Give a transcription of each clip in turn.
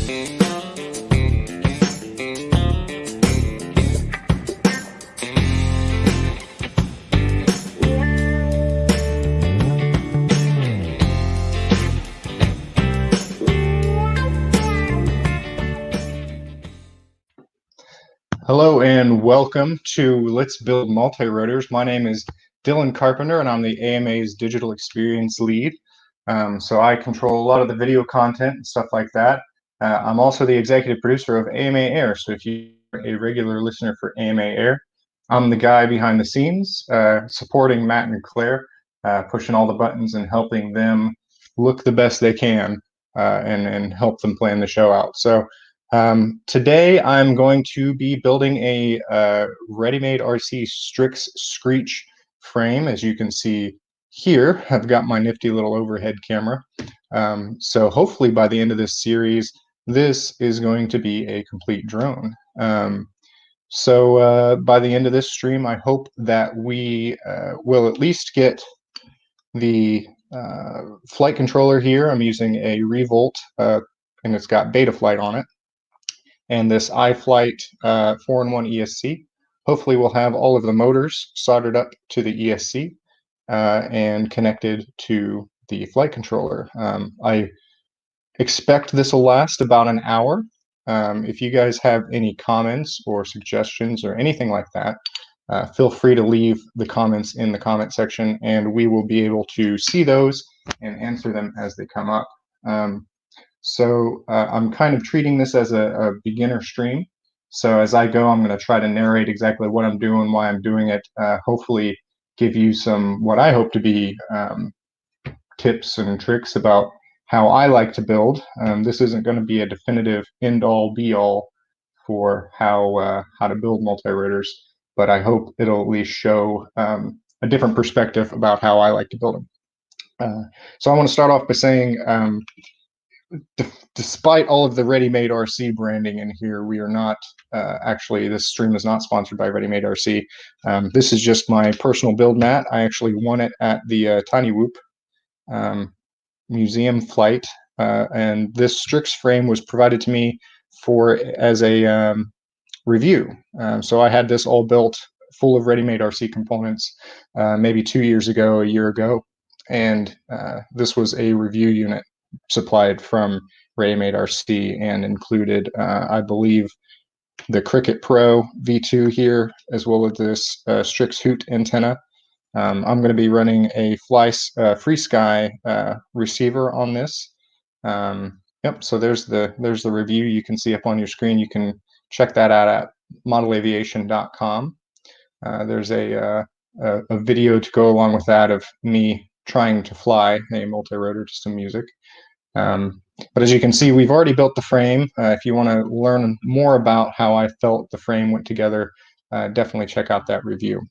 Hello and welcome to Let's Build Multirotors. My name is Dillon Carpenter and I'm the AMA's Digital Experience Lead. So I control a lot of the video content and stuff like that. I'm also the executive producer of AMA Air. So if you're a regular listener for AMA Air, I'm the guy behind the scenes supporting Matt and Claire, pushing all the buttons and helping them look the best they can and help them plan the show out. So today I'm going to be building a ReadyMade RC Strix Screech frame. As you can see here, I've got my nifty little overhead camera. So hopefully by the end of this series, this is going to be a complete drone. So by the end of this stream, I hope that we will at least get the flight controller here. I'm using a Revolt and it's got Betaflight on it. And this iFlight 4-in-1 ESC. Hopefully we'll have all of the motors soldered up to the ESC and connected to the flight controller. I expect this will last about an hour. If you guys have any comments or suggestions or anything like that, feel free to leave the comments in the comment section and we will be able to see those and answer them as they come up. So I'm kind of treating this as a beginner stream. So as I go, I'm going to try to narrate exactly what I'm doing, why I'm doing it, hopefully give you some what I hope to be tips and tricks about how I like to build. This isn't going to be a definitive end-all be-all for how to build multirotors, but I hope it'll at least show a different perspective about how I like to build them. So I want to start off by saying despite all of the ReadyMade RC branding in here, we are not actually, this stream is not sponsored by ReadyMade RC. This is just my personal build mat. I actually won it at the Tiny Whoop museum flight, and this Strix frame was provided to me as a review. So I had this all built full of ReadyMade RC components maybe 2 years ago, a year ago, and this was a review unit supplied from ReadyMade RC and included, I believe, the Cricket Pro V2 here, as well as this Strix Hoot antenna. I'm going to be running a FreeSky receiver on this. Yep. So there's the review you can see up on your screen. You can check that out at modelaviation.com. There's a video to go along with that of me trying to fly a multirotor to some music. But as you can see, we've already built the frame. If you want to learn more about how I felt the frame went together, definitely check out that review.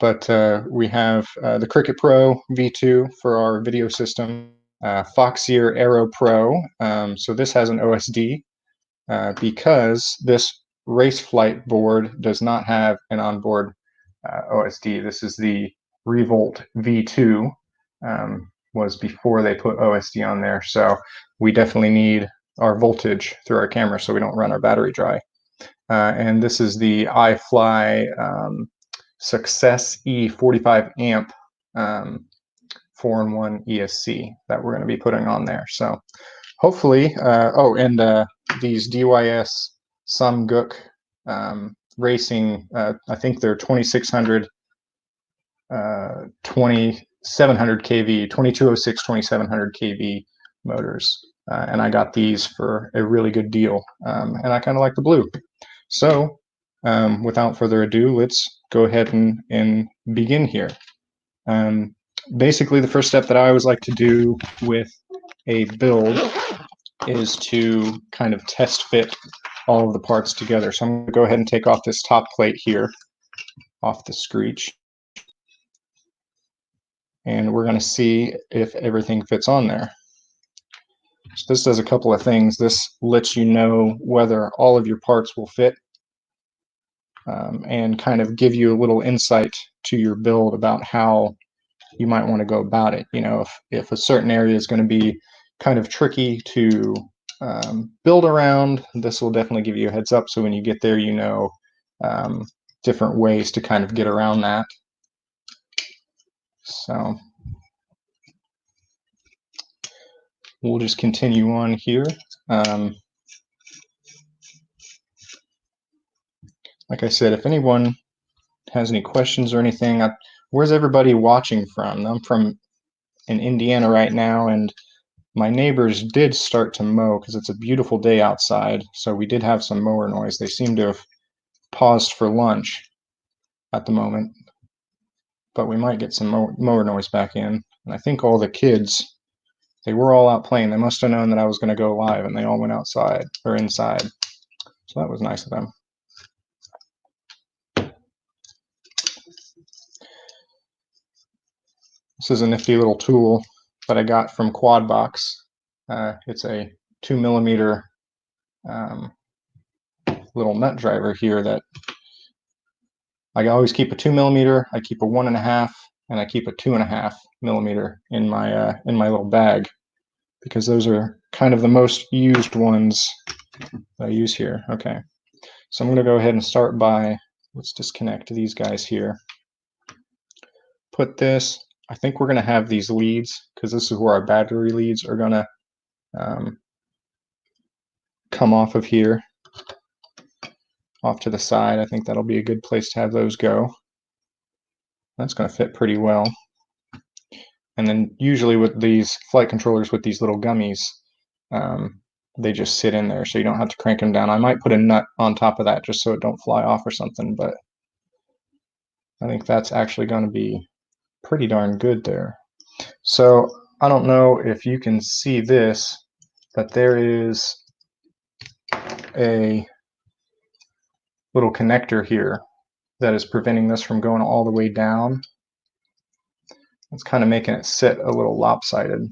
But we have the Cricket Pro V2 for our video system, Foxeer Aero Pro. So this has an OSD because this race flight board does not have an onboard OSD. This is the Revolt V2. Was before they put OSD on there, so we definitely need our voltage through our camera so we don't run our battery dry. And this is the iFly Success E45 amp 4-in-1 ESC that we're going to be putting on there. So hopefully, these DYS Samguk Racing, I think they're 2600 2700 kV, 2206, 2700 kV motors. And I got these for a really good deal. And I kind of like the blue. So without further ado, let's go ahead and begin here. Basically, the first step that I always like to do with a build is to kind of test fit all of the parts together. So I'm going to go ahead and take off this top plate here, off the Screech. And we're going to see if everything fits on there. So this does a couple of things. This lets you know whether all of your parts will fit and kind of give you a little insight to your build about how you might want to go about it. You know, if a certain area is going to be kind of tricky to build around. This will definitely give you a heads up, so when you get there, you know different ways to kind of get around that. So we'll just continue on here. Like I said, if anyone has any questions or anything, where's everybody watching from? I'm from in Indiana right now, and my neighbors did start to mow because it's a beautiful day outside, so we did have some mower noise. They seem to have paused for lunch at the moment, but we might get some mower noise back in. And I think all the kids, they were all out playing. They must have known that I was going to go live, and they all went outside or inside. So that was nice of them. This is a nifty little tool that I got from Quadbox. It's a 2mm little nut driver here that I always keep a 2mm, I keep a 1.5, and I keep a 2.5mm in my little bag, because those are kind of the most used ones that I use here. Okay, so I'm going to go ahead and start by, let's disconnect these guys here. Put this, I think we're going to have these leads, because this is where our battery leads are going to come off of here, off to the side. I think that'll be a good place to have those go. That's going to fit pretty well. And then usually with these flight controllers with these little gummies, they just sit in there, so you don't have to crank them down. I might put a nut on top of that just so it don't fly off or something, but I think that's actually going to be pretty darn good there. So I don't know if you can see this, but there is a little connector here that is preventing this from going all the way down. It's kind of making it sit a little lopsided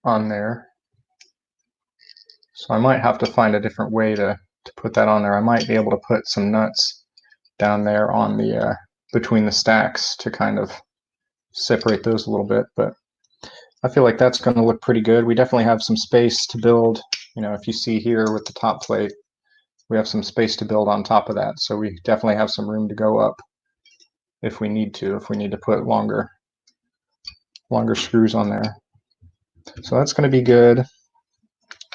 on there. So I might have to find a different way to put that on there. I might be able to put some nuts down there on the between the stacks to kind of separate those a little bit, but I feel like that's going to look pretty good. We definitely have some space to build. You know, if you see here with the top plate, we have some space to build on top of that, so we definitely have some room to go up if we need to put longer screws on there. So that's going to be good.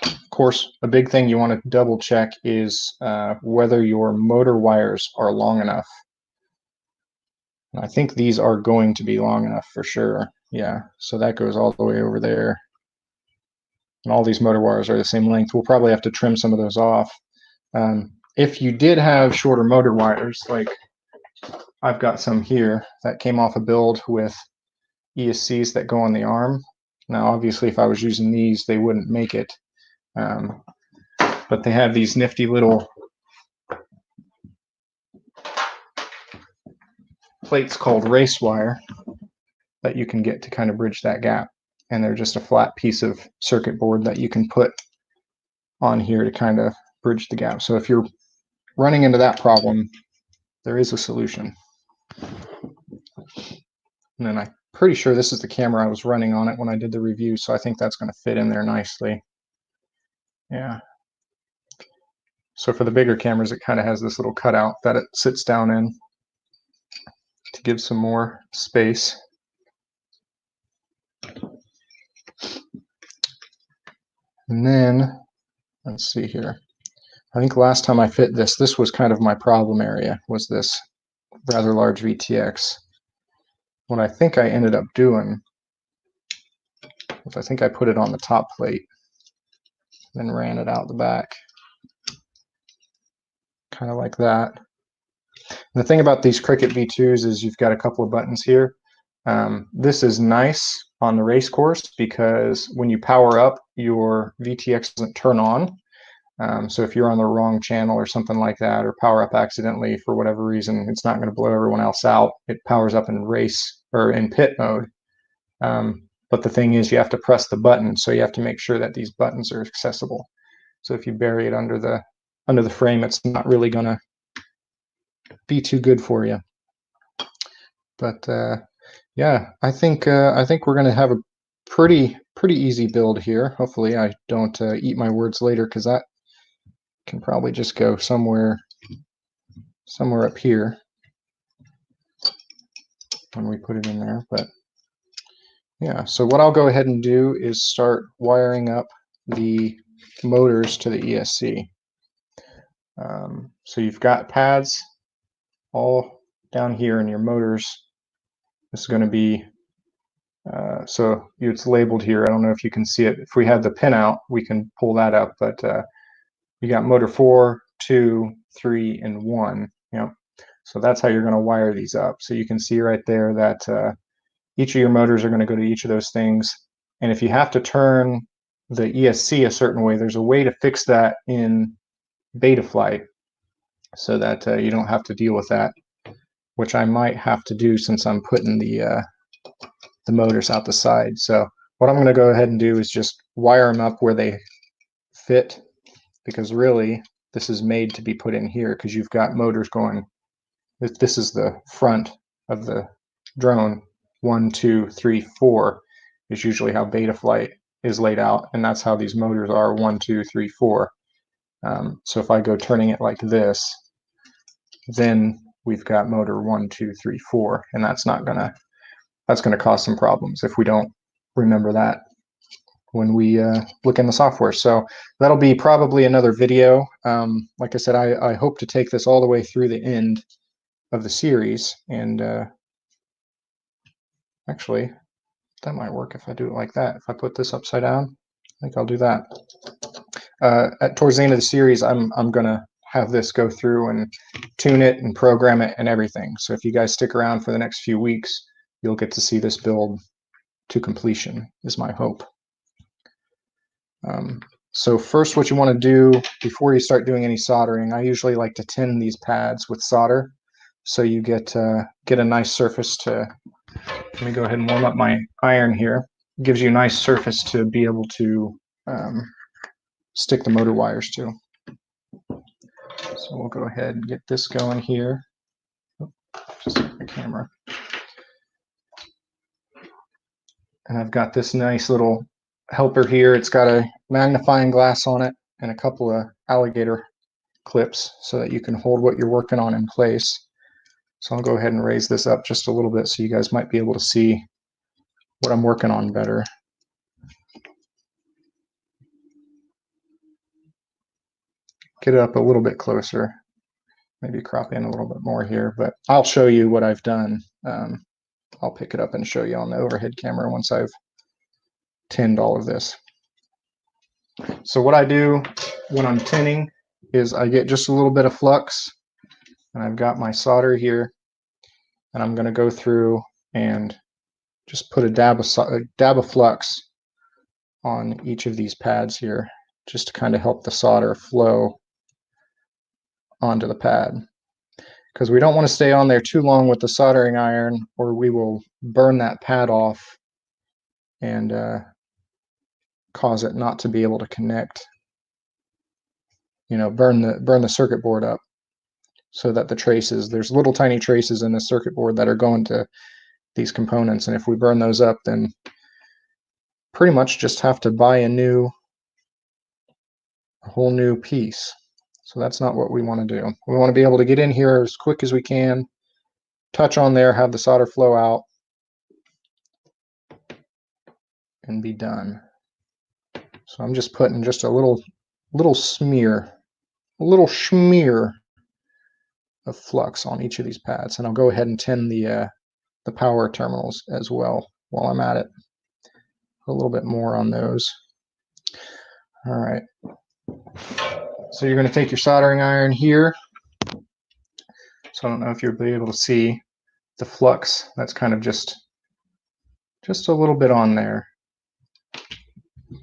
Of course, a big thing you want to double check is whether your motor wires are long enough. And I think these are going to be long enough for sure. Yeah, so that goes all the way over there. And all these motor wires are the same length. We'll probably have to trim some of those off. If you did have shorter motor wires, like I've got some here that came off a build with ESCs that go on the arm. Now, obviously, if I was using these, they wouldn't make it. But they have these nifty little plates called race wire that you can get to kind of bridge that gap. And they're just a flat piece of circuit board that you can put on here to kind of bridge the gap. So if you're running into that problem, there is a solution. And then I'm pretty sure this is the camera I was running on it when I did the review, so I think that's going to fit in there nicely. Yeah. So for the bigger cameras, it kind of has this little cutout that it sits down in to give some more space. And then, let's see here. I think last time I fit this, this was kind of my problem area, was this rather large VTX. What I think I ended up doing was I think I put it on the top plate, then ran it out the back, kind of like that. And the thing about these Cricket V2s is you've got a couple of buttons here. This is nice on the race course because when you power up, your VTX doesn't turn on. So if you're on the wrong channel or something like that, or power up accidentally for whatever reason, it's not going to blow everyone else out. It powers up in race or in pit mode. But the thing is, you have to press the button, so you have to make sure that these buttons are accessible. So if you bury it under the frame, it's not really going to be too good for you. But yeah, I think we're going to have a pretty pretty easy build here. Hopefully I don't eat my words later, because that can probably just go somewhere up here when we put it in there. But yeah, so what I'll go ahead and do is start wiring up the motors to the ESC. So you've got pads all down here, and your motors, this is going to be so it's labeled here. I don't know if you can see it. If we have the pin out, we can pull that up, but you got motor 4, 2, 3, and 1. Yep. So that's how you're going to wire these up. So you can see right there that each of your motors are going to go to each of those things. And if you have to turn the ESC a certain way, there's a way to fix that in Betaflight, so that you don't have to deal with that, which I might have to do since I'm putting the motors out the side. So what I'm going to go ahead and do is just wire them up where they fit, because really this is made to be put in here, because you've got motors going. This is the front of the drone. 1, 2, 3, 4 is usually how Betaflight is laid out, and that's how these motors are: 1, 2, 3, 4. So if I go turning it like this, then we've got motor 1, 2, 3, 4, and that's going to cause some problems if we don't remember that when we look in the software. So that'll be probably another video. Like I said, I hope to take this all the way through the end of the series, and actually that might work if I do it like that. If I put this upside down, I think I'll do that. Towards the end of the series, I'm gonna have this go through and tune it and program it and everything. So if you guys stick around for the next few weeks, you'll get to see this build to completion, is my hope. So first, what you want to do before you start doing any soldering, I usually like to tin these pads with solder, so you get a nice surface to. Let me go ahead and warm up my iron here. It gives you a nice surface to be able to stick the motor wires to. So we'll go ahead and get this going here. Just the camera. And I've got this nice little helper here. It's got a magnifying glass on it and a couple of alligator clips so that you can hold what you're working on in place. So I'll go ahead and raise this up just a little bit so you guys might be able to see what I'm working on better. Get it up a little bit closer. Maybe crop in a little bit more here, but I'll show you what I've done. I'll pick it up and show you on the overhead camera once I've tinned all of this. So what I do when I'm tinning is I get just a little bit of flux, and I've got my solder here, and I'm going to go through and just put a dab of flux on each of these pads here, just to kind of help the solder flow onto the pad, because we don't want to stay on there too long with the soldering iron, or we will burn that pad off and cause it not to be able to connect. You know, burn the circuit board up, so that the traces, there's little tiny traces in the circuit board that are going to these components, and if we burn those up, then pretty much just have to buy a whole new piece. So that's not what we want to do. We want to be able to get in here as quick as we can, touch on there, have the solder flow out, and be done. So I'm just putting just a little smear of flux on each of these pads, and I'll go ahead and tin the power terminals as well while I'm at it. A little bit more on those. All right. So you're going to take your soldering iron here. So I don't know if you'll be able to see the flux. That's kind of just a little bit on there.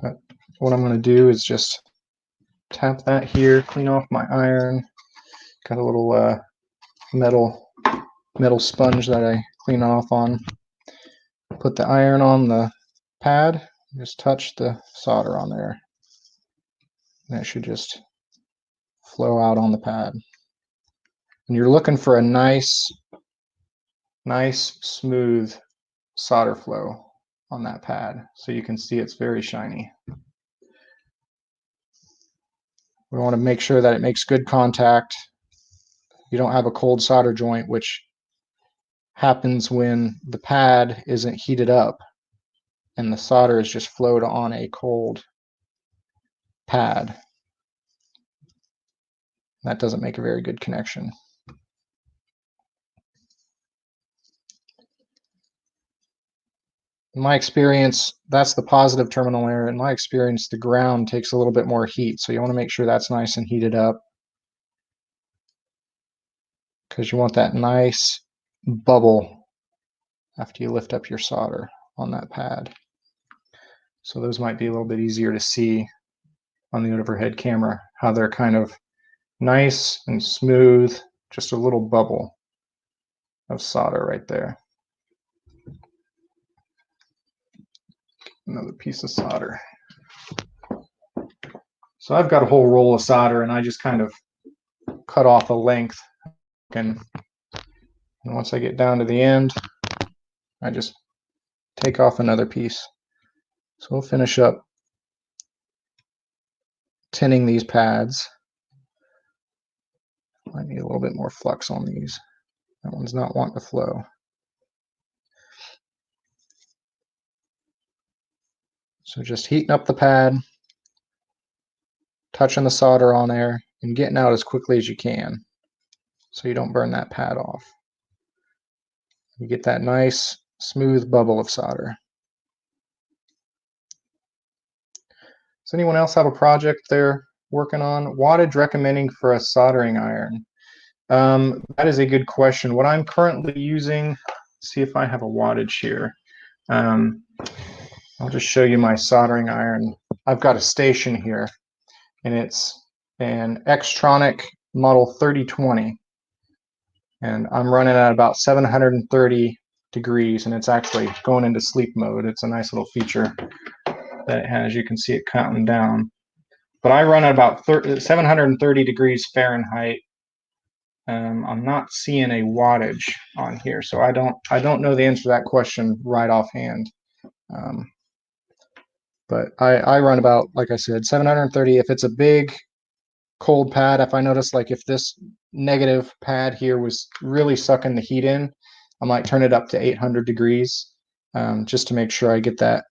But what I'm going to do is just tap that here, clean off my iron. Got a little metal sponge that I clean off on. Put the iron on the pad, just touch the solder on there, and it should just flow out on the pad. And you're looking for a nice smooth solder flow. on that pad, so you can see it's very shiny. We want to make sure that it makes good contact. You don't have a cold solder joint, which happens when the pad isn't heated up and the solder is just flowed on a cold pad. That doesn't make a very good connection. In my experience, that's the positive terminal there. In my experience, the ground takes a little bit more heat, so you want to make sure that's nice and heated up, because you want that nice bubble after you lift up your solder on that pad. So those might be a little bit easier to see on the overhead camera, how they're kind of nice and smooth, just a little bubble of solder right there. Another piece of solder. So I've got a whole roll of solder, and I just kind of cut off a length, and once I get down to the end, I just take off another piece. So we'll finish up tinning these pads. I need a little bit more flux on these. That one's not wanting to flow. So just heating up the pad, touching the solder on there, and getting out as quickly as you can so you don't burn that pad off. You get that nice smooth bubble of solder. Does anyone else have a project they're working on? Wattage recommending for a soldering iron. That is a good question. What I'm currently using, let's see if I have a wattage here. I'll just show you my soldering iron. I've got a station here, and it's an Xtronic model 3020, and I'm running at about 730 degrees, and it's actually going into sleep mode. It's a nice little feature that it has. You can see it counting down. But I run at about 730 degrees Fahrenheit. I'm not seeing a wattage on here, so I don't know the answer to that question right offhand. But I run about, like I said, 730. If it's a big cold pad, if I notice, like if this negative pad here was really sucking the heat in, I might turn it up to 800 degrees, just to make sure I get that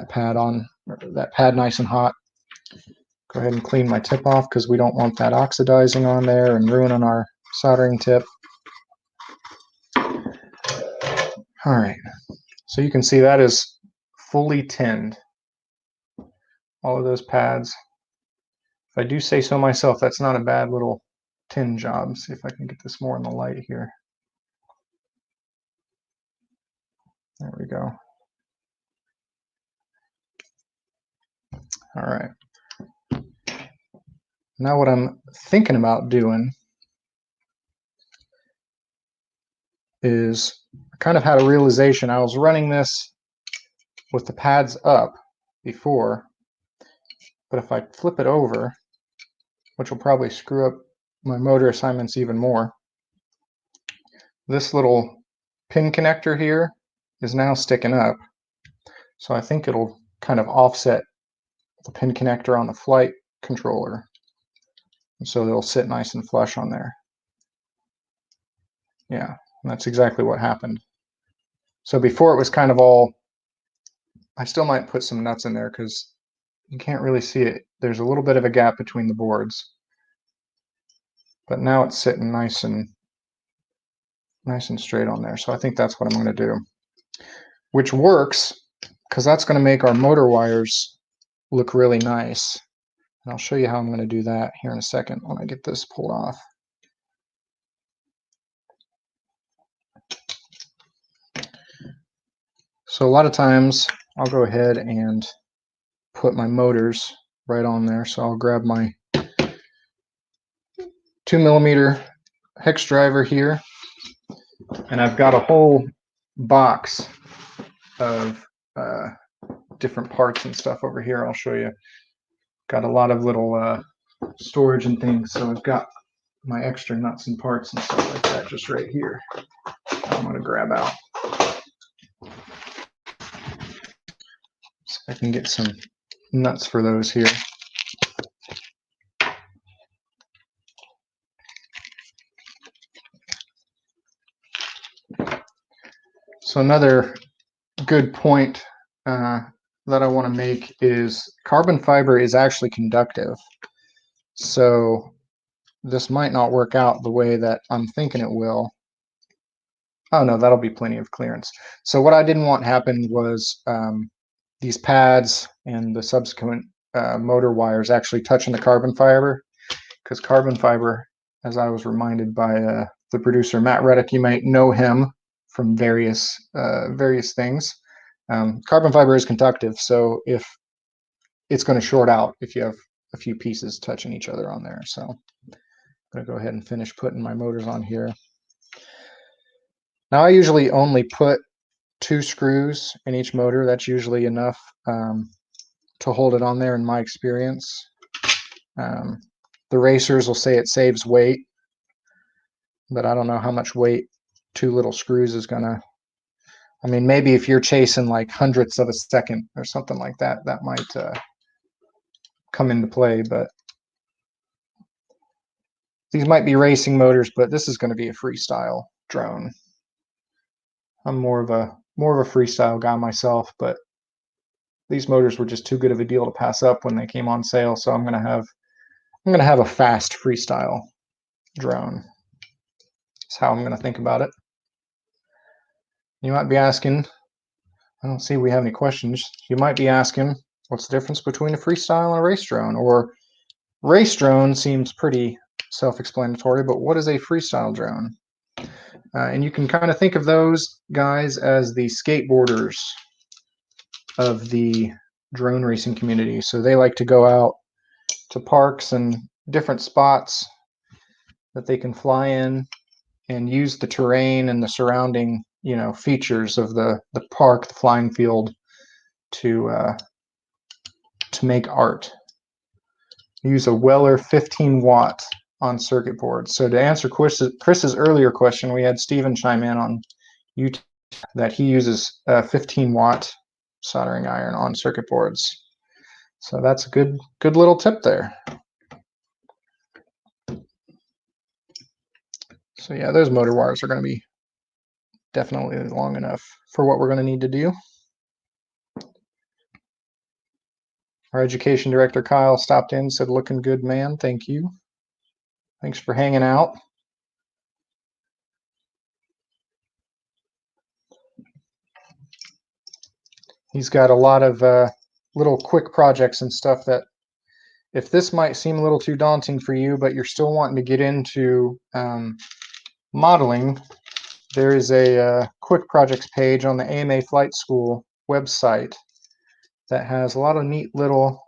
pad nice and hot. Go ahead and clean my tip off, because we don't want that oxidizing on there and ruining our soldering tip. All right, so you can see that is fully tinned. All of those pads. If I do say so myself, that's not a bad little tin job. See if I can get this more in the light here. There we go. All right. Now what I'm thinking about doing is, I kind of had a realization. I was running this with the pads up before, but if I flip it over, which will probably screw up my motor assignments even more, this little pin connector here is now sticking up. So I think it'll kind of offset the pin connector on the flight controller. And so they'll sit nice and flush on there. Yeah, and that's exactly what happened. So before it was kind of all, I still might put some nuts in there because you can't really see it. There's a little bit of a gap between the boards. But now it's sitting nice and straight on there. So I think that's what I'm going to do. Which works, because that's going to make our motor wires look really nice. And I'll show you how I'm going to do that here in a second when I get this pulled off. So a lot of times I'll go ahead and put my motors right on there. So I'll grab my 2mm hex driver here, and I've got a whole box of different parts and stuff over here. I'll show you. Got a lot of little storage and things, so I've got my extra nuts and parts and stuff like that just right here. I'm going to grab out. I can get some nuts for those here. So another good point that I want to make is carbon fiber is actually conductive. So this might not work out the way that I'm thinking it will. Oh no, that'll be plenty of clearance. So what I didn't want happen was these pads and the subsequent motor wires actually touching the carbon fiber, because carbon fiber, as I was reminded by the producer Matt Reddick, you might know him from various things. Carbon fiber is conductive, so if it's going to short out if you have a few pieces touching each other on there. So I'm going to go ahead and finish putting my motors on here. Now I usually only put 2 screws in each motor. That's usually enough to hold it on there in my experience. The racers will say it saves weight, but I don't know how much weight 2 little screws is gonna. I mean, maybe if you're chasing like hundredths of a second or something like that, that might come into play. But these might be racing motors, but this is going to be a freestyle drone. I'm more of a freestyle guy myself, but these motors were just too good of a deal to pass up when they came on sale. So I'm gonna have a fast freestyle drone. That's how I'm gonna think about it. You might be asking, I don't see we have any questions. You might be asking, what's the difference between a freestyle and a race drone? Or race drone seems pretty self-explanatory, but what is a freestyle drone? And you can kind of think of those guys as the skateboarders of the drone racing community. So they like to go out to parks and different spots that they can fly in and use the terrain and the surrounding, features of the park, the flying field, to make art. Use a Weller 15-watt on circuit boards. So to answer Chris's earlier question, we had Steven chime in on YouTube that he uses a 15-watt soldering iron on circuit boards. So that's a good little tip there. So yeah, those motor wires are going to be definitely long enough for what we're going to need to do. Our education director, Kyle, stopped in, said, "Looking good, man. Thank you. Thanks for hanging out." He's got a lot of little quick projects and stuff that, if this might seem a little too daunting for you, but you're still wanting to get into modeling, there is a quick projects page on the AMA Flight School website that has a lot of neat little,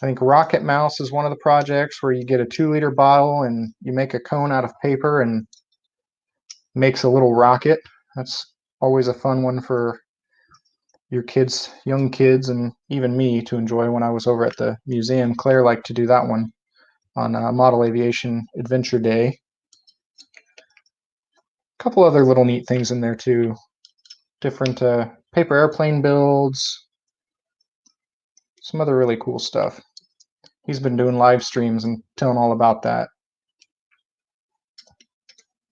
I think Rocket Mouse is one of the projects where you get a 2-liter bottle and you make a cone out of paper and makes a little rocket. That's always a fun one for your kids, young kids, and even me to enjoy. When I was over at the museum, Claire liked to do that one on Model Aviation Adventure Day. A couple other little neat things in there too. Different paper airplane builds, some other really cool stuff. He's been doing live streams and telling all about that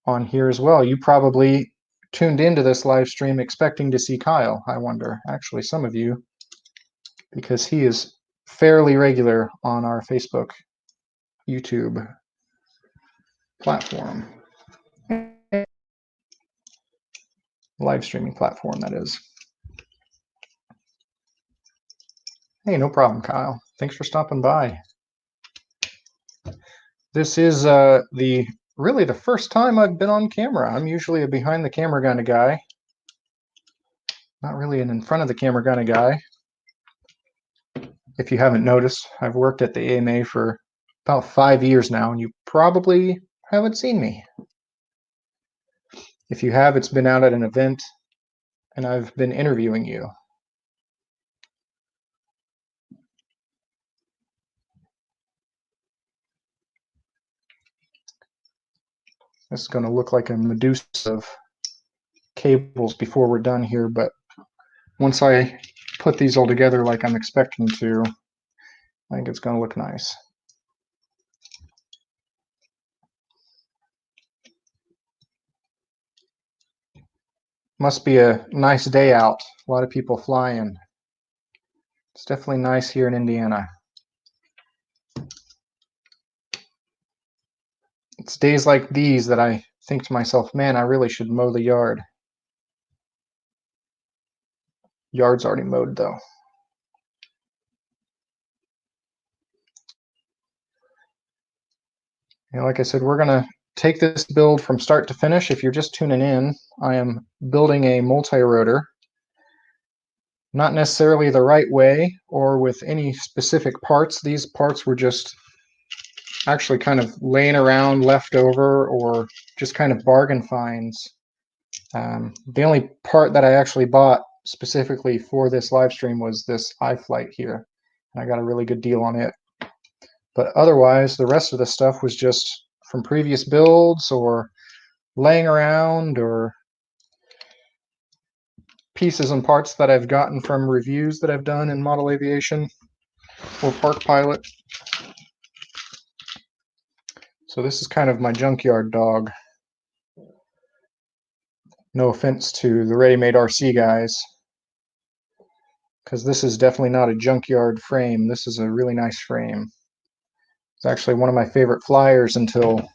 on here as well. You probably tuned into this live stream expecting to see Kyle, I wonder. Actually, some of you, because he is fairly regular on our Facebook, YouTube platform. Live streaming platform, that is. Hey, no problem, Kyle. Thanks for stopping by. This is really the first time I've been on camera. I'm usually a behind the camera kind of guy. Not really an in front of the camera kind of guy. If you haven't noticed, I've worked at the AMA for about 5 years now, and you probably haven't seen me. If you have, it's been out at an event, and I've been interviewing you. This is going to look like a Medusa of cables before we're done here, but once I put these all together like I'm expecting to, I think it's going to look nice. Must be a nice day out. A lot of people flying. It's definitely nice here in Indiana. It's days like these that I think to myself, man, I really should mow the yard. Yard's already mowed though. And like I said, we're going to take this build from start to finish. If you're just tuning in, I am building a multi-rotor. Not necessarily the right way or with any specific parts. These parts were just actually kind of laying around left over or just kind of bargain finds. The only part that I actually bought specifically for this live stream was this iFlight here. And I got a really good deal on it. But otherwise, the rest of the stuff was just from previous builds or laying around or pieces and parts that I've gotten from reviews that I've done in model aviation or park pilot. So this is kind of my junkyard dog. No offense to the ReadyMade RC guys, because this is definitely not a junkyard frame. This is a really nice frame. It's actually one of my favorite flyers until,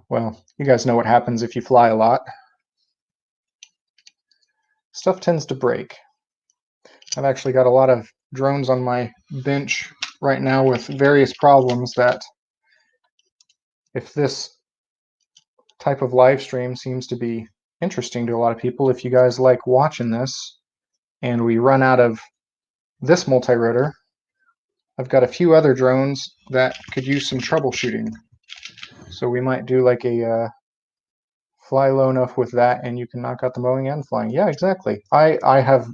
well, you guys know what happens if you fly a lot. Stuff tends to break. I've actually got a lot of drones on my bench right now with various problems that if this type of live stream seems to be interesting to a lot of people, if you guys like watching this and we run out of this multi-rotor, I've got a few other drones that could use some troubleshooting. So we might do like a fly low enough with that and you can knock out the mowing and flying. Yeah, exactly. I have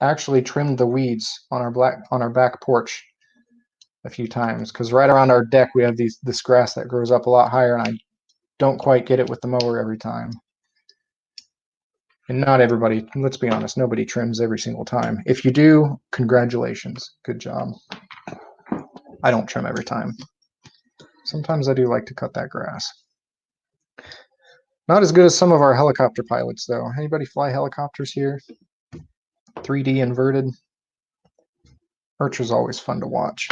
actually trimmed the weeds on our back porch a few times, because right around our deck we have this grass that grows up a lot higher, and I don't quite get it with the mower every time. And not everybody, let's be honest, nobody trims every single time. If you do, congratulations, good job. I don't trim every time. Sometimes I do like to cut that grass. Not as good as some of our helicopter pilots though. Anybody fly helicopters here? 3D inverted. Archer's always fun to watch.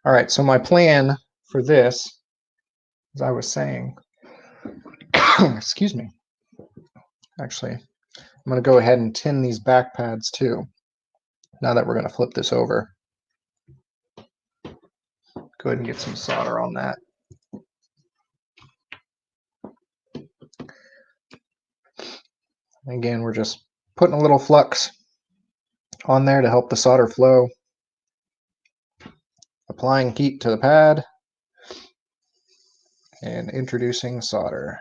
All right, so my plan for this, as I was saying, excuse me. Actually, I'm going to go ahead and tin these back pads too, now that we're going to flip this over. Go ahead and get some solder on that. Again, we're just putting a little flux on there to help the solder flow. Applying heat to the pad and introducing solder.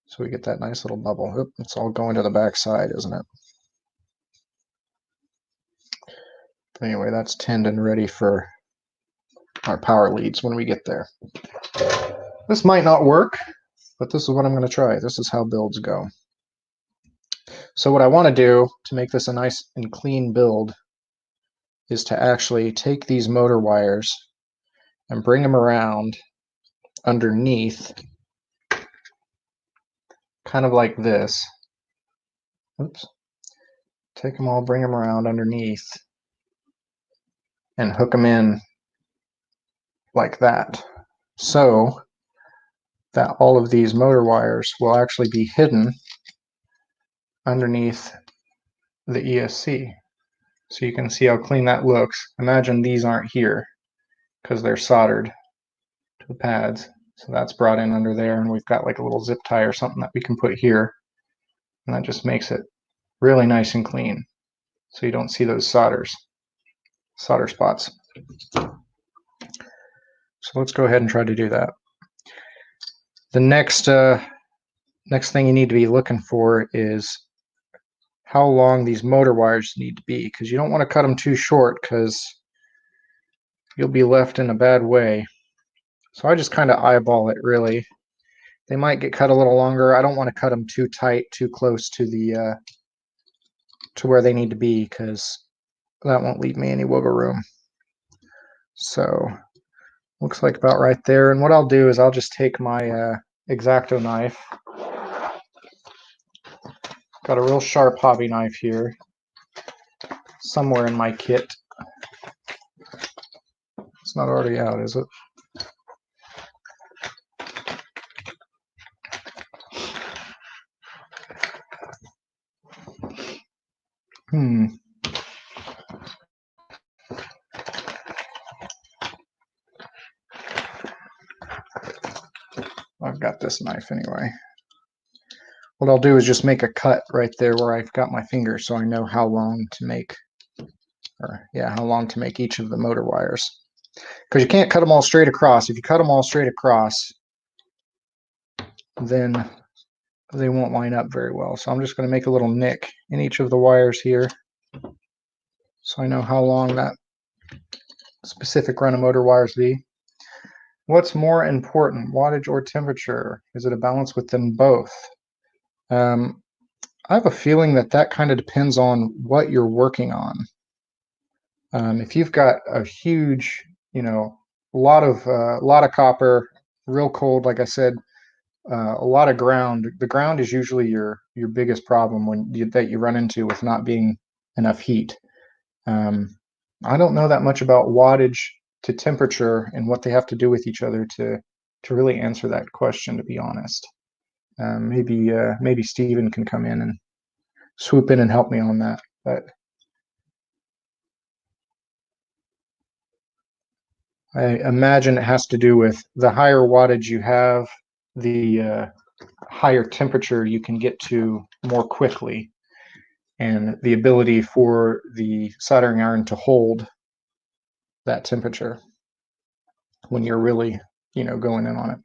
So we get that nice little bubble. Oop, it's all going to the back side, isn't it? But anyway, that's tinned and ready for our power leads when we get there. This might not work, but this is what I'm going to try. This is how builds go. So what I want to do to make this a nice and clean build is to actually take these motor wires and bring them around underneath, kind of like this. Oops. Take them all, bring them around underneath, and hook them in like that, so that all of these motor wires will actually be hidden underneath the ESC. So you can see how clean that looks. Imagine these aren't here because they're soldered to the pads. So that's brought in under there, and we've got like a little zip tie or something that we can put here, and that just makes it really nice and clean, so you don't see those solder spots. So let's go ahead and try to do that. The next thing you need to be looking for is how long these motor wires need to be, because you don't want to cut them too short because you'll be left in a bad way. So I just kind of eyeball it, really. They might get cut a little longer. I don't want to cut them too tight, too close to the to where they need to be, because that won't leave me any wiggle room. So looks like about right there. And what I'll do is I'll just take my X-Acto knife. Got a real sharp hobby knife here somewhere in my kit. It's not already out, is it? I've got this knife anyway. What I'll do is just make a cut right there where I've got my finger, so I know how long to make, how long to make each of the motor wires. Because you can't cut them all straight across. If you cut them all straight across, then they won't line up very well. So I'm just going to make a little nick in each of the wires here, so I know how long that specific run of motor wires be. What's more important, wattage or temperature? Is it a balance with them both? I have a feeling that that kind of depends on what you're working on. If you've got a huge, a lot of copper, real cold, like I said, a lot of ground. The ground is usually your biggest problem that you run into with not being enough heat. I don't know that much about wattage to temperature and what they have to do with each other to really answer that question, to be honest. Maybe Steven can come in and swoop in and help me on that. But I imagine it has to do with the higher wattage you have, the higher temperature you can get to more quickly, and the ability for the soldering iron to hold that temperature when you're really, going in on it.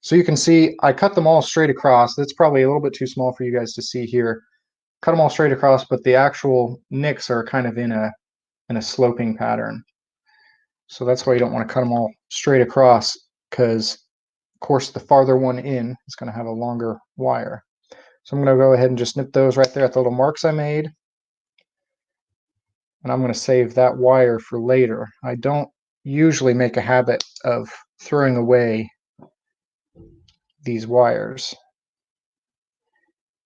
So you can see I cut them all straight across. That's probably a little bit too small for you guys to see here. Cut them all straight across, but the actual nicks are kind of in a sloping pattern. So that's why you don't want to cut them all straight across, because of course the farther one in is going to have a longer wire. So I'm going to go ahead and just snip those right there at the little marks I made. And I'm going to save that wire for later. I don't usually make a habit of throwing away these wires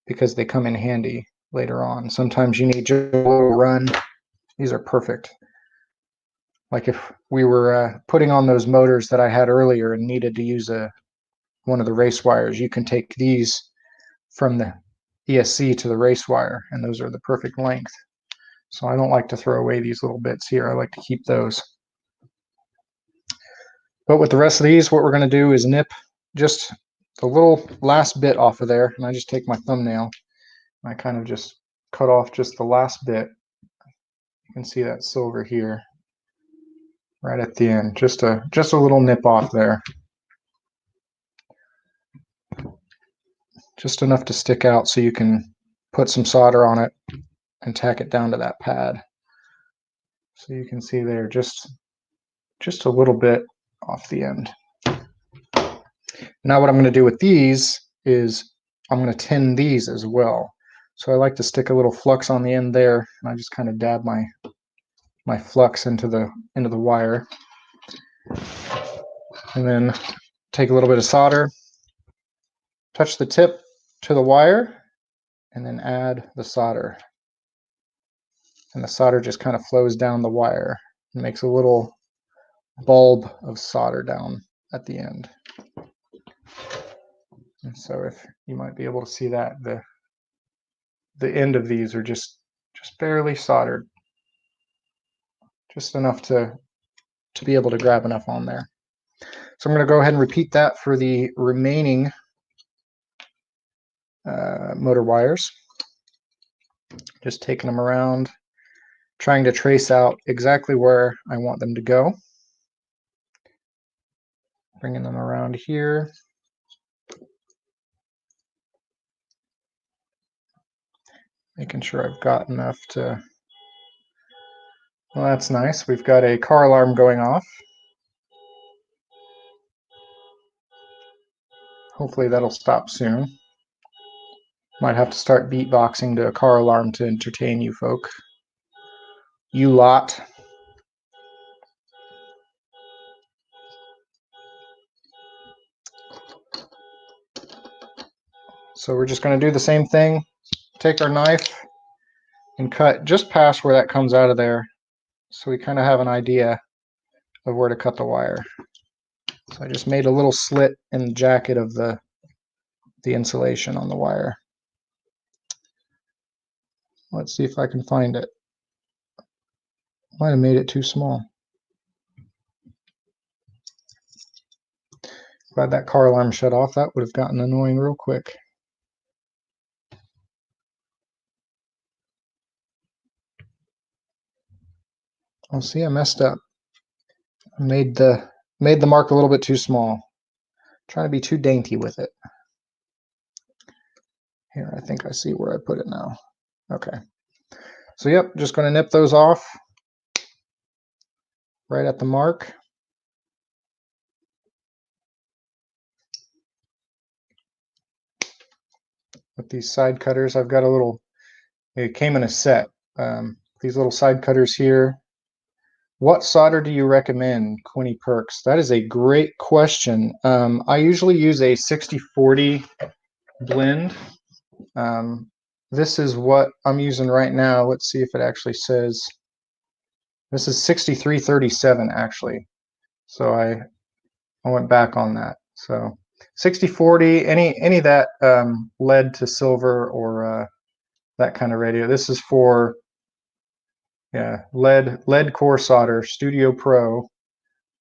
because they come in handy later on. Sometimes you need just a little run. These are perfect. Like if we were putting on those motors that I had earlier and needed to use one of the race wires, you can take these from the ESC to the race wire, and those are the perfect length. So I don't like to throw away these little bits here. I like to keep those. But with the rest of these, what we're going to do is nip just the little last bit off of there, and I just take my thumbnail and I kind of just cut off just the last bit. You can see that silver here right at the end, just a little nip off there, just enough to stick out so you can put some solder on it and tack it down to that pad. So you can see there just a little bit off the end. Now what I'm going to do with these is I'm going to tin these as well. So I like to stick a little flux on the end there, and I just kind of dab my flux into the wire, and then take a little bit of solder, touch the tip to the wire, and then add the solder. And the solder just kind of flows down the wire and makes a little bulb of solder down at the end. And so if you might be able to see that, the end of these are just barely soldered, just enough to be able to grab enough on there. So I'm going to go ahead and repeat that for the remaining motor wires. Just taking them around, trying to trace out exactly where I want them to go. Bringing them around here. Making sure I've got enough to... Well, that's nice. We've got a car alarm going off. Hopefully that'll stop soon. Might have to start beatboxing to a car alarm to entertain you folk. You lot. So we're just going to do the same thing. Take our knife and cut just past where that comes out of there, so we kind of have an idea of where to cut the wire. So I just made a little slit in the jacket of the insulation on the wire. Let's see if I can find it. Might have made it too small. Glad that car alarm shut off. That would have gotten annoying real quick. Oh, see, I messed up. I made the mark a little bit too small. I'm trying to be too dainty with it. Here, I think I see where I put it now. Okay. So yep, just going to nip those off right at the mark. With these side cutters, I've got a little, it came in a set. These little side cutters here. What solder do you recommend, Quinny Perks? That is a great question. I usually use a 60-40 blend. This is what I'm using right now. Let's see if it actually says. This is 6337 actually. So I went back on that. So 60-40, any of that lead to silver or that kind of radio. This is for lead core solder, Studio Pro.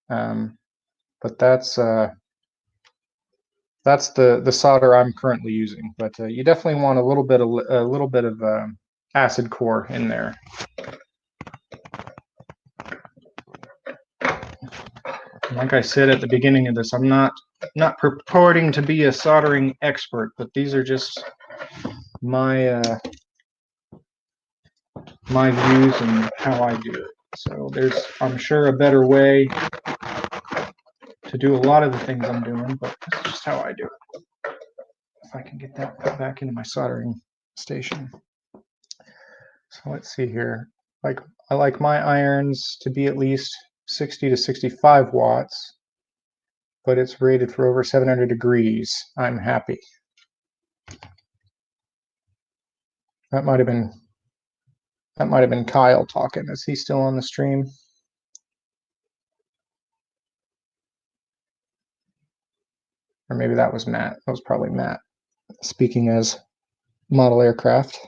But that's the solder I'm currently using. But you definitely want a little bit of acid core in there. Like I said at the beginning of this, I'm not purporting to be a soldering expert, but these are just my my views and how I do it. So there's, I'm sure, a better way to do a lot of the things I'm doing, but this is just how I do it. If I can get that put back into my soldering station. So let's see here. I like my irons to be at least 60 to 65 watts, but it's rated for over 700 degrees. I'm happy. That might have been Kyle talking. Is he still on the stream? Or maybe that was Matt. That was probably Matt speaking as model aircraft.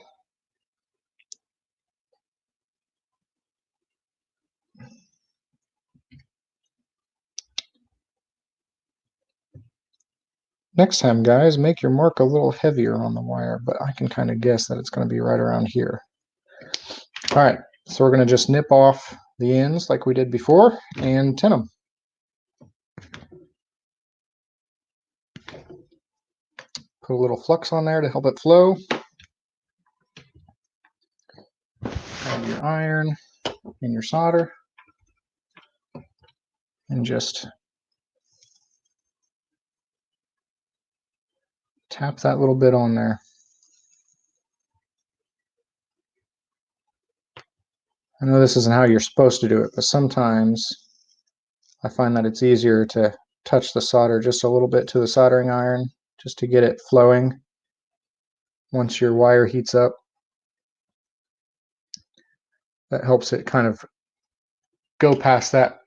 Next time, guys, make your mark a little heavier on the wire, but I can kind of guess that it's going to be right around here. All right, so we're going to just nip off the ends like we did before and tin them. Put a little flux on there to help it flow. Grab your iron and your solder and just tap that little bit on there. I know this isn't how you're supposed to do it, but sometimes I find that it's easier to touch the solder just a little bit to the soldering iron just to get it flowing once your wire heats up. That helps it kind of go past that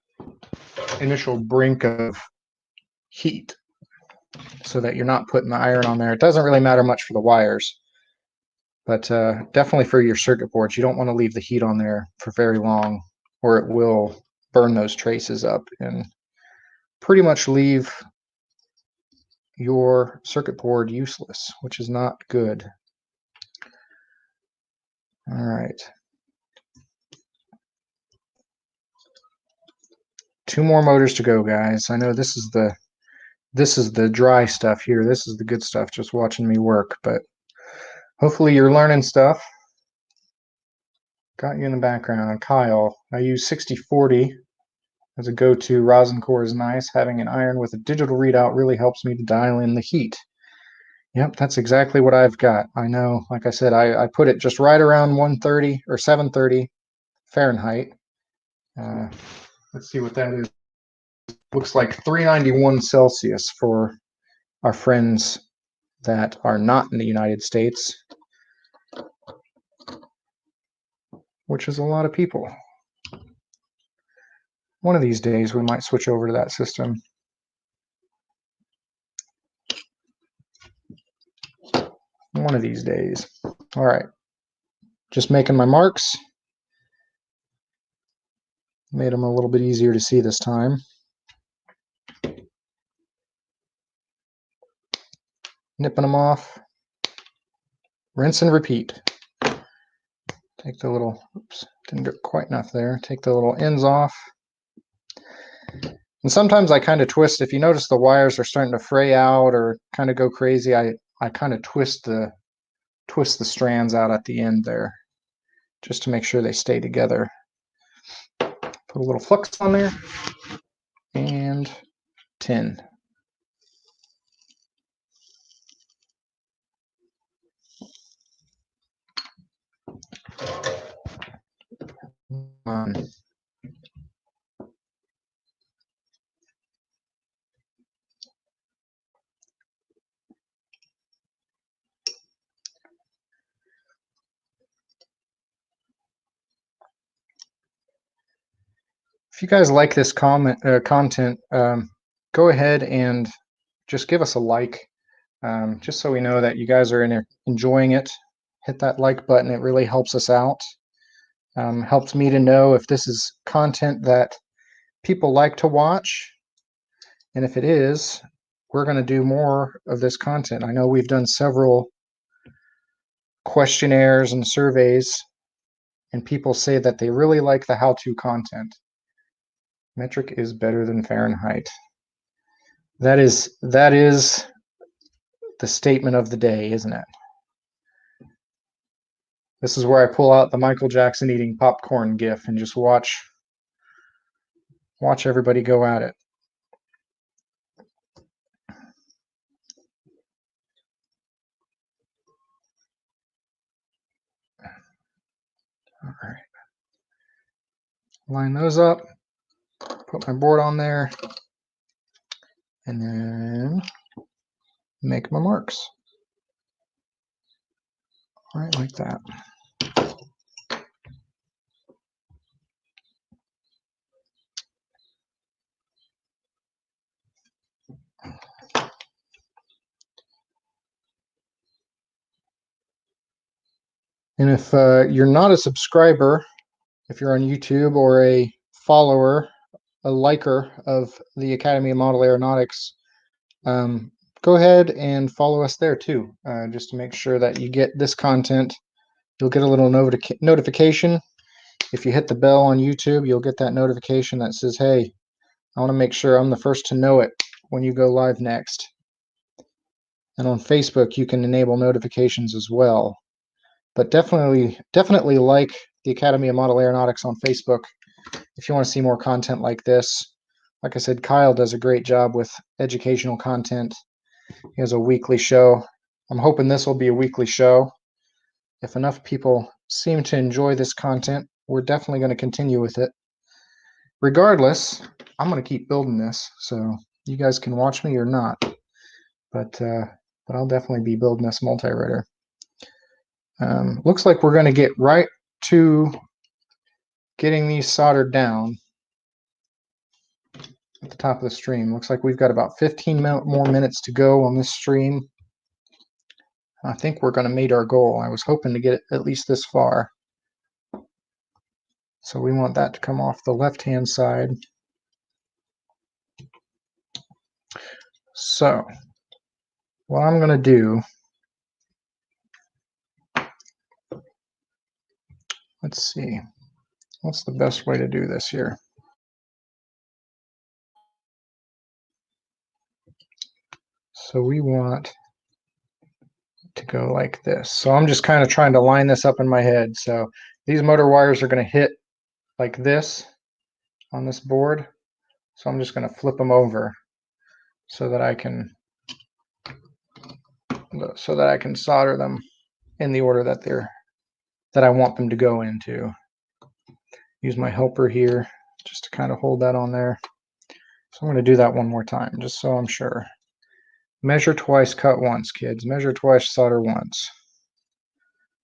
initial brink of heat so that you're not putting the iron on there. It doesn't really matter much for the wires, but definitely for your circuit boards, you don't want to leave the heat on there for very long or it will burn those traces up and pretty much leave your circuit board useless, which is not good. All right. 2 more motors to go, guys. I know this is the dry stuff here. This is the good stuff, just watching me work, but hopefully you're learning stuff. Got you in the background. Kyle, I use 60-40 as a go-to. Rosin core is nice. Having an iron with a digital readout really helps me to dial in the heat. Yep, that's exactly what I've got. I know, like I said, I put it just right around 130 or 730 Fahrenheit. Uh, let's see what that is. Looks like 391 Celsius for our friends that are not in the United States, which is a lot of people. One of these days we might switch over to that system. One of these days. All right, just making my marks. Made them a little bit easier to see this time. Nipping them off. Rinse and repeat. Take the little, oops, didn't get quite enough there. Take the little ends off. And sometimes I kind of twist. If you notice the wires are starting to fray out or kind of go crazy, I kind of twist the strands out at the end there, just to make sure they stay together. Put a little flux on there and 10. If you guys like this content, go ahead and just give us a like, just so we know that you guys are enjoying it. Hit that like button. It really helps us out. Helps me to know if this is content that people like to watch. And if it is, we're going to do more of this content. I know we've done several questionnaires and surveys, and people say that they really like the how-to content. Metric is better than Fahrenheit. That is the statement of the day, isn't it? This is where I pull out the Michael Jackson eating popcorn gif and just watch everybody go at it. All right. Line those up, put my board on there, and then make my marks. All right, like that. And if you're not a subscriber, if you're on YouTube or a follower, a liker of the Academy of Model Aeronautics, go ahead and follow us there too, just to make sure that you get this content. You'll get a little notification. If you hit the bell on YouTube, you'll get that notification that says, hey, I want to make sure I'm the first to know it when you go live next. And on Facebook, you can enable notifications as well. But definitely like the Academy of Model Aeronautics on Facebook if you want to see more content like this. Like I said, Kyle does a great job with educational content. He has a weekly show. I'm hoping this will be a weekly show. If enough people seem to enjoy this content, we're definitely going to continue with it. Regardless, I'm going to keep building this, so you guys can watch me or not. But I'll definitely be building this multirotor. Looks like we're going to get right to getting these soldered down at the top of the stream. Looks like we've got about 15 more minutes to go on this stream. I think we're going to meet our goal. I was hoping to get it at least this far. So we want that to come off the left-hand side. So what I'm going to do, let's see, what's the best way to do this here? So we want to go like this. So I'm just kind of trying to line this up in my head. So these motor wires are going to hit like this on this board. So I'm just going to flip them over so that I can so that I can solder them in the order that I want them to go into. Use my helper here just to kind of hold that on there. So I'm going to do that one more time just so I'm sure. Measure twice, cut once, kids. Measure twice, solder once.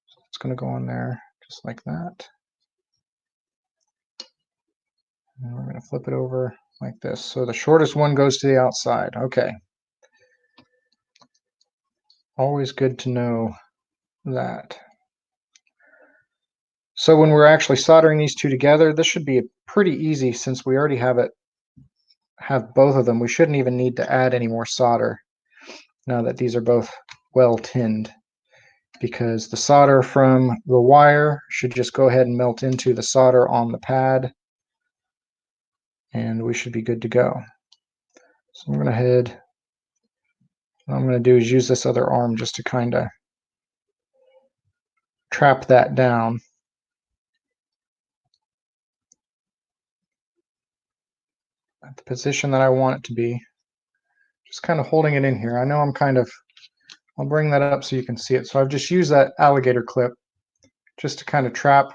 So it's going to go on there just like that. And we're going to flip it over like this. So the shortest one goes to the outside. Okay. Always good to know that. So when we're actually soldering these two together, this should be pretty easy since we already have both of them. We shouldn't even need to add any more solder now that these are both well tinned, because the solder from the wire should just go ahead and melt into the solder on the pad, and we should be good to go. So I'm going to head, what I'm going to do is use this other arm just to kind of trap that down. At the position that I want it to be. Just kind of holding it in here. I know I'll bring that up so you can see it. So I've just used that alligator clip just to kind of trap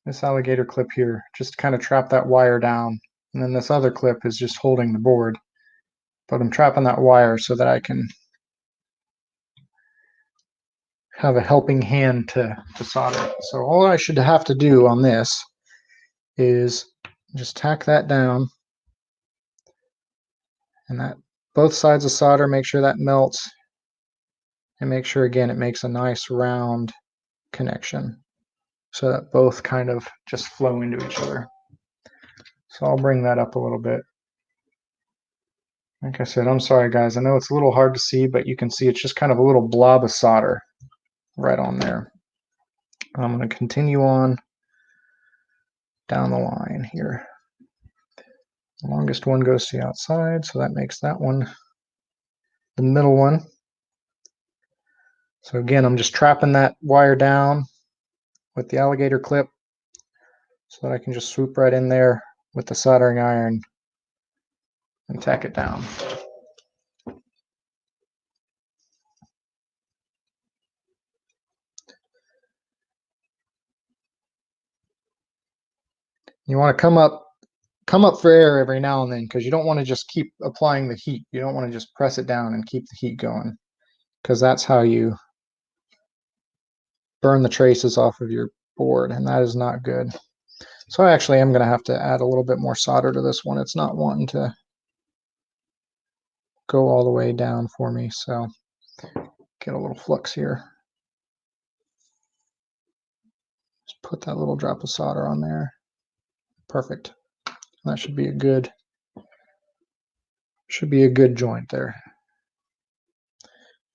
this alligator clip here, just to kind of trap that wire down. And then this other clip is just holding the board. But I'm trapping that wire so that I can have a helping hand to solder it. So all I should have to do on this is just tack that down, and that both sides of solder, make sure that melts, and make sure again it makes a nice round connection so that both kind of just flow into each other. So I'll bring that up a little bit. Like I said, I'm sorry guys, I know it's a little hard to see, but you can see it's just kind of a little blob of solder right on there. I'm going to continue on down the line here. The longest one goes to the outside, so that makes that one the middle one. So again, I'm just trapping that wire down with the alligator clip so that I can just swoop right in there with the soldering iron and tack it down. You want to come up for air every now and then, because you don't want to just keep applying the heat. You don't want to just press it down and keep the heat going, because that's how you burn the traces off of your board, and that is not good. So I actually am going to have to add a little bit more solder to this one. It's not wanting to go all the way down for me, so get a little flux here. Just put that little drop of solder on there. Perfect. That should be a good joint there.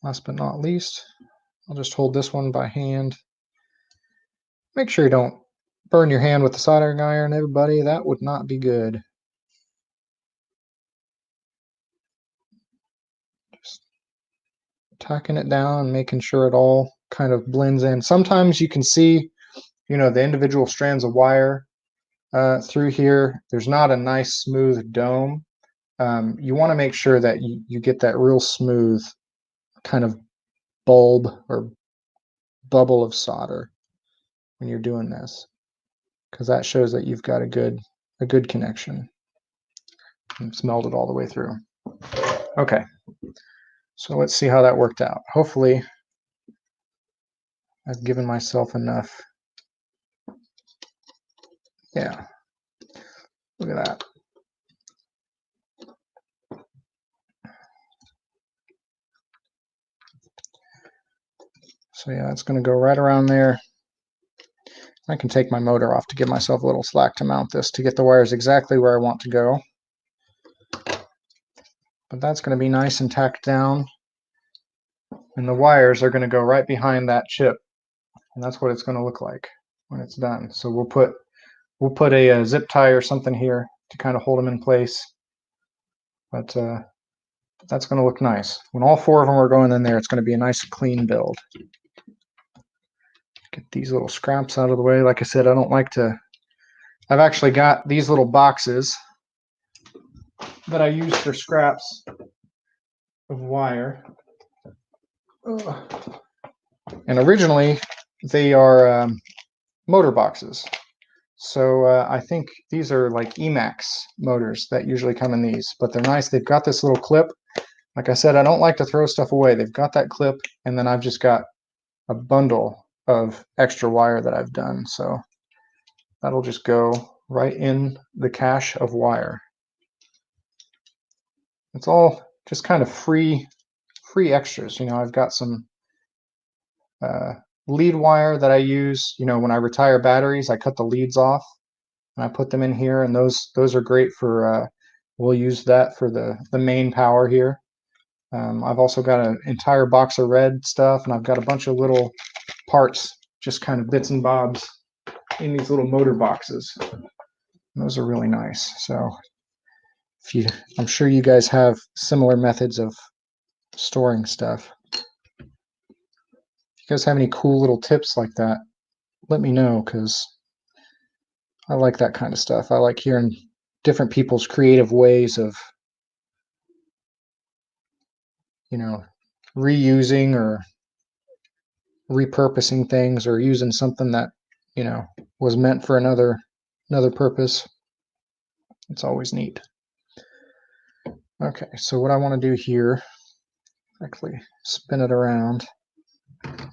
Last but not least, I'll just hold this one by hand. Make sure you don't burn your hand with the soldering iron, everybody. That would not be good. Just tacking it down and making sure it all kind of blends in. Sometimes you can see, the individual strands of wire through here. There's not a nice smooth dome. You want to make sure that you get that real smooth kind of bulb or bubble of solder when you're doing this, because that shows that you've got a good connection. It's melted all the way through. Okay, so let's see how that worked out. Hopefully I've given myself enough. Yeah, look at that. So yeah, it's going to go right around there. I can take my motor off to give myself a little slack to mount this to get the wires exactly where I want to go. But that's going to be nice and tacked down. And the wires are going to go right behind that chip. And that's what it's going to look like when it's done. So we'll put a zip tie or something here to kind of hold them in place. But that's going to look nice. When all four of them are going in there, it's going to be a nice clean build. Get these little scraps out of the way. Like I said, I don't like to... I've actually got these little boxes that I use for scraps of wire. And originally they are motor boxes. So I think these are like Emax motors that usually come in these, but they're nice. They've got this little clip. Like I said, I don't like to throw stuff away. They've got that clip, and then I've just got a bundle of extra wire that I've done. So that'll just go right in the cache of wire. It's all just kind of free extras. You know, I've got some lead wire that I use. You know, when I retire batteries, I cut the leads off and I put them in here, and those are great for. We'll use that for the main power here. I've also got an entire box of red stuff, and I've got a bunch of little parts, just kind of bits and bobs, in these little motor boxes. And those are really nice. So, I'm sure you guys have similar methods of storing stuff. If you guys have any cool little tips like that, let me know, because I like that kind of stuff. I like hearing different people's creative ways of, you know, reusing or repurposing things, or using something that, you know, was meant for another purpose. It's always neat. Okay, so what I want to do here, actually spin it around, and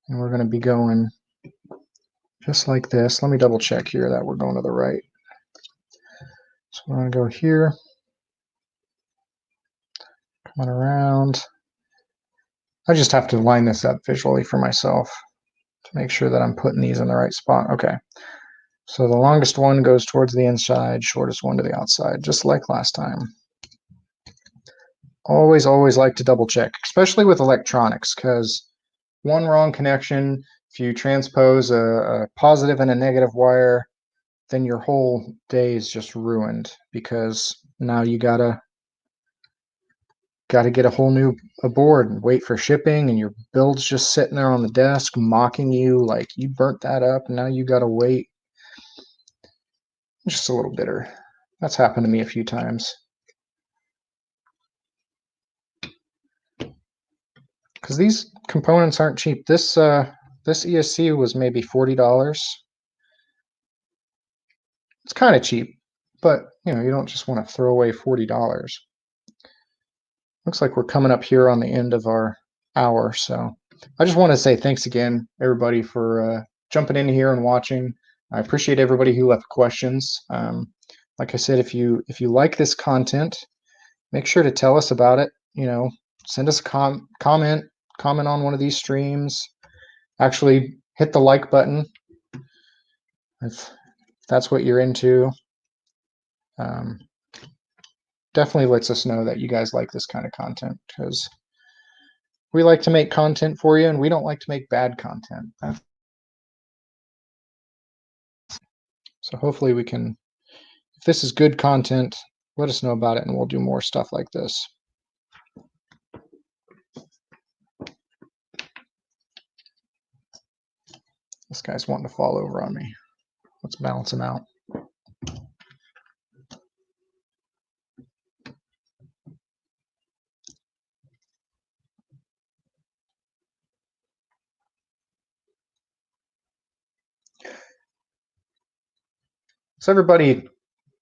we're going to be going just like this. Let me double check here that we're going to the right. So we're going to go here, coming around. I just have to line this up visually for myself to make sure that I'm putting these in the right spot. Okay, so the longest one goes towards the inside, shortest one to the outside, just like last time. Always like to double check, especially with electronics, because one wrong connection, if you transpose a positive and a negative wire, then your whole day is just ruined, because now you gotta get a whole new board and wait for shipping, and your build's just sitting there on the desk mocking you like you burnt that up, and now you gotta wait. Just a little bitter. That's happened to me a few times. Because these components aren't cheap. This ESC was maybe $40. It's kind of cheap, but you know, you don't just want to throw away $40. Looks like we're coming up here on the end of our hour, so I just want to say thanks again, everybody, for jumping in here and watching. I appreciate everybody who left questions. Like I said, if you like this content, make sure to tell us about it. You know, send us a comment on one of these streams. Actually, hit the like button if that's what you're into. Definitely lets us know that you guys like this kind of content, because we like to make content for you, and we don't like to make bad content. So hopefully we can, if this is good content, let us know about it, and we'll do more stuff like this. This guy's wanting to fall over on me. Let's balance him out. So everybody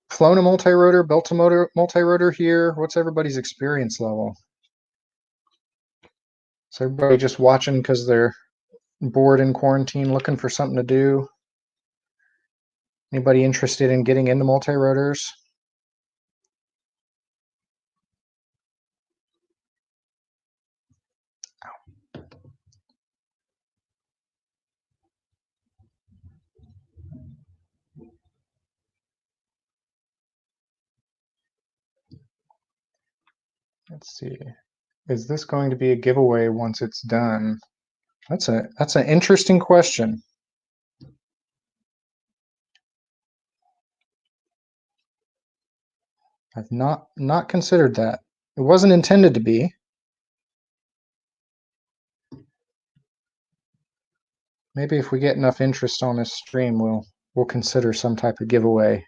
flown a multirotor, built a multirotor here? What's everybody's experience level? Is everybody just watching because they're bored in quarantine, looking for something to do? Anybody interested in getting into multirotors? Let's see. Is this going to be a giveaway once it's done? That's an interesting question. I've not considered that. It wasn't intended to be. Maybe if we get enough interest on this stream, we'll consider some type of giveaway.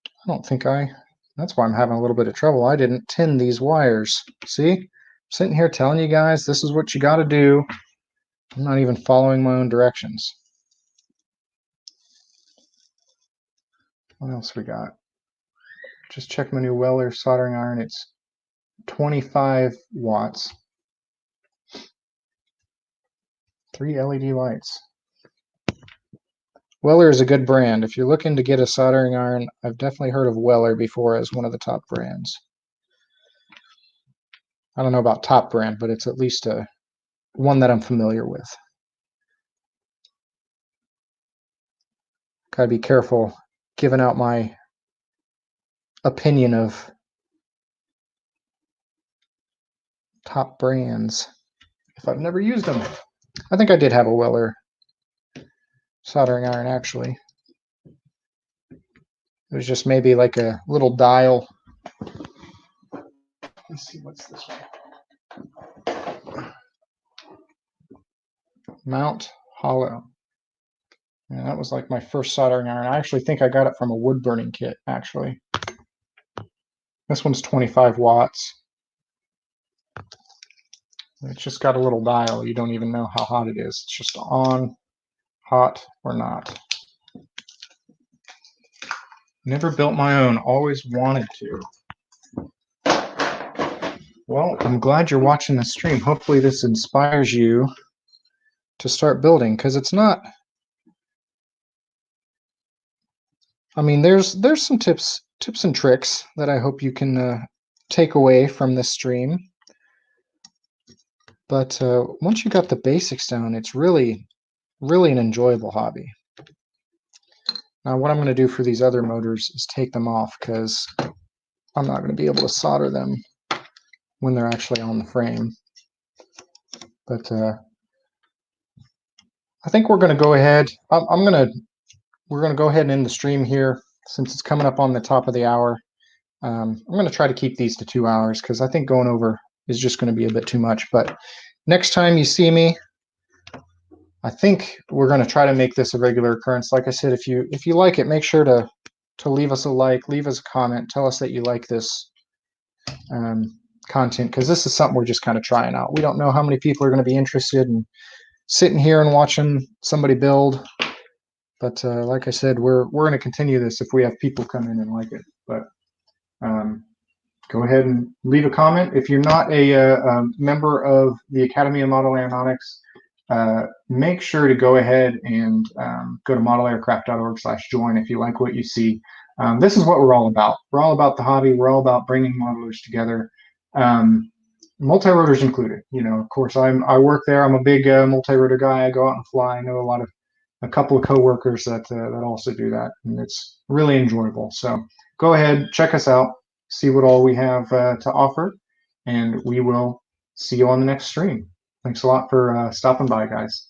I don't think I That's why I'm having a little bit of trouble. I didn't tin these wires. See? I'm sitting here telling you guys this is what you got to do. I'm not even following my own directions. What else we got? Just check my new Weller soldering iron. It's 25 watts. 3 LED lights. Weller is a good brand. If you're looking to get a soldering iron, I've definitely heard of Weller before as one of the top brands. I don't know about top brand, but it's at least one that I'm familiar with. Gotta be careful giving out my opinion of top brands if I've never used them. I think I did have a Weller soldering iron actually. It was just maybe like a little dial. Let's see, what's this one? Mount Hollow. Yeah, that was like my first soldering iron. I actually think I got it from a wood burning kit, actually. This one's 25 watts. It's just got a little dial. You don't even know how hot it is. It's just on, hot, or not. Never built my own. Always wanted to. Well, I'm glad you're watching this stream. Hopefully this inspires you to start building, because it's not... I mean, there's some tips and tricks that I hope you can take away from this stream. But once you got the basics down, it's really an enjoyable hobby. Now, what I'm going to do for these other motors is take them off, because I'm not going to be able to solder them when they're actually on the frame. But I think we're going to go ahead. We're going to go ahead and end the stream here, since it's coming up on the top of the hour. I'm going to try to keep these to 2 hours, because I think going over is just going to be a bit too much. But next time you see me, I think we're going to try to make this a regular occurrence. Like I said, if you like it, make sure to leave us a like, leave us a comment, tell us that you like this content, because this is something we're just kind of trying out. We don't know how many people are going to be interested in sitting here and watching somebody build. But like I said, we're going to continue this if we have people come in and like it. But go ahead and leave a comment. If you're not a member of the Academy of Model Aeronautics, make sure to go ahead and go to modelaircraft.org/join if you like what you see. This is what we're all about. We're all about the hobby. We're all about bringing modelers together, multirotors included. You know, of course, I work there. I'm a big multirotor guy. I go out and fly. I know a couple of coworkers that also do that, and it's really enjoyable. So go ahead, check us out, see what all we have to offer, and we will see you on the next stream. Thanks a lot for stopping by, guys.